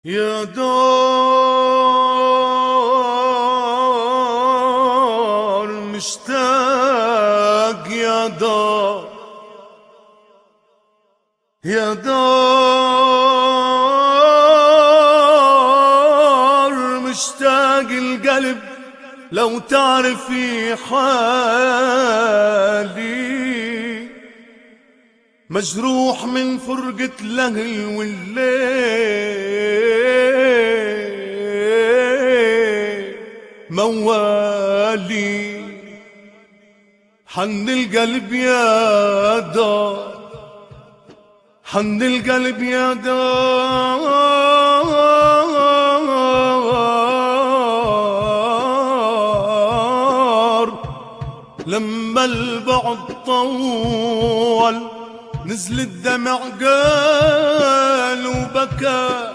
يا دار مشتاق يا دار، يا دار مشتاق القلب لو تعرفي حالي، مجروح من فرقة الأهل والليل، موالي حن القلب يا دار، حن القلب يا دار. لما البعد طول نزل الدمع قال وبكى،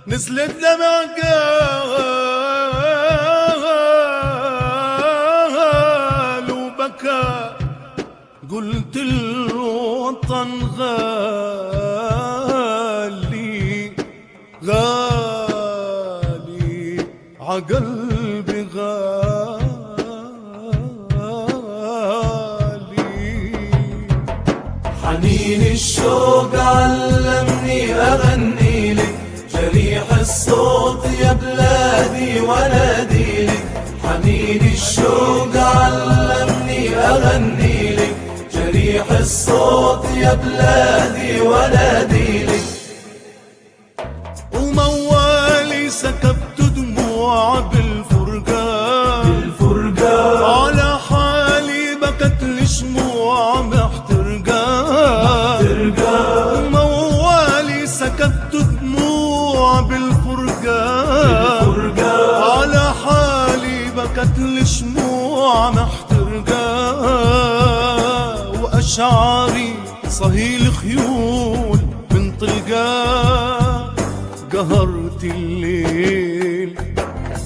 نزل الدمع قال وبكى. قلت الوطن غالي غالي عقلبي غالي. حنين الشوق علمني أغني لك، جريح الصوت يا بلادي ونادي لك. حنين الشوق علمني أغني لك، جريح الصوت يا بلادي ونادي لك. وموالي سكبت دموع بالفرقان، على حالي بكت الشموع موالي سكبت دموع بالفرقان، على حالي بكت الشموع محترقة. وأشعاري صهيل خيول من طلقة، قهرت الليل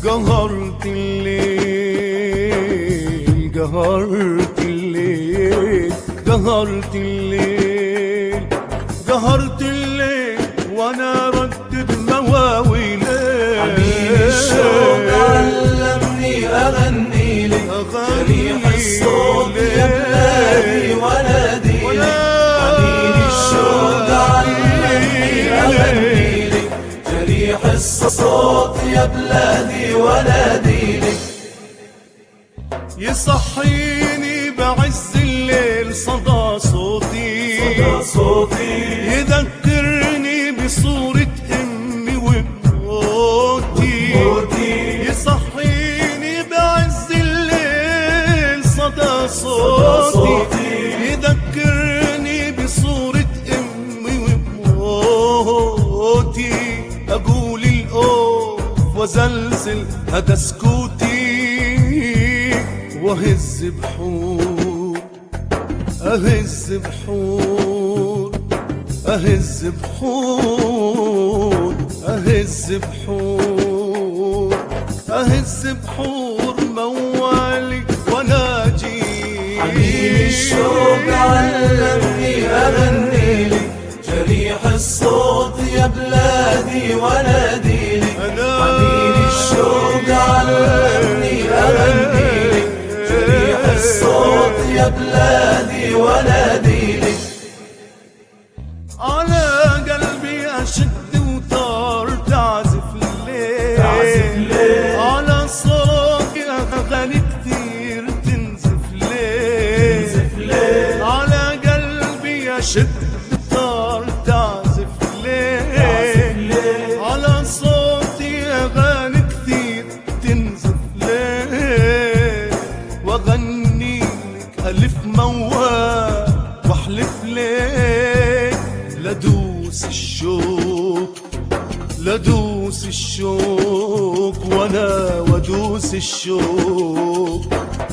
قهرت الليل قهرت الليل قهرت الليل قهرت الليل وانا ردد مواويلي. حنين الشوق علمني اغني لك، جريح الصوت يا بلادي ونادي لك. حنين الشوق علمني اغني لك، جريح الصوت يا بلادي ونادي لك. يصحيني بعز الليل صدى صوتي، يذكرني بصورة أمي وبموتي. يصحيني بعز الليل صدى صوتي، يذكرني بصورة أمي وبموتي. أقول الأوف وزلزل هذا سكوتي، وهز بحور أهز بحور أهز بحور أهز بحور أهز بحور موالي وناجي. حنين الشوق علمني أغني لك، جريح الصوت يا بلادي ونادي لك. حنين الشوق علمني أغني لك، جريح الصوت يا بلادي ونادي لك. على قلبي أشد وطار تعزف الليل، على صوتي أغاني كتير تنزف ليل. على قلبي أشد وطار تعزف الليل، على صوتي أغاني كتير تنزف ليل. وأغني لك ألف موال واحلف ليك لدوس الشوق لدوس الشوق وانا ودوس الشوق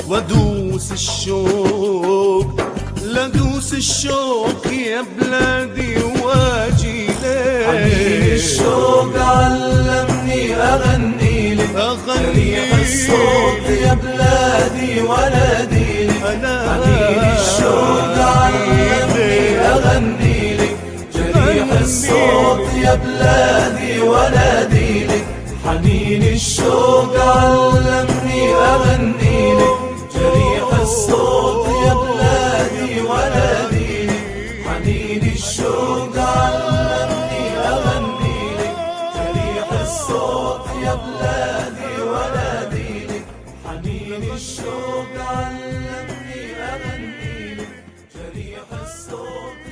ودوس الشوق لدوس الشوق يا بلادي واجي ليك. حنين الشوق علمني أغني لك، جريح الصوت يا بلادي ونادي لك. حنين الشوق علمني أغني لك، جريح الصوت يا بلادي ونادي لك، حنين الشوق علمني أغني لك، جريح الصوت يا بلادي ونادي لك، حنين الشوق علمني أغني لك، جريح الصوت يا بلادي ونادي لك، حنين الشوق علمني أغني لك، جريح الصوت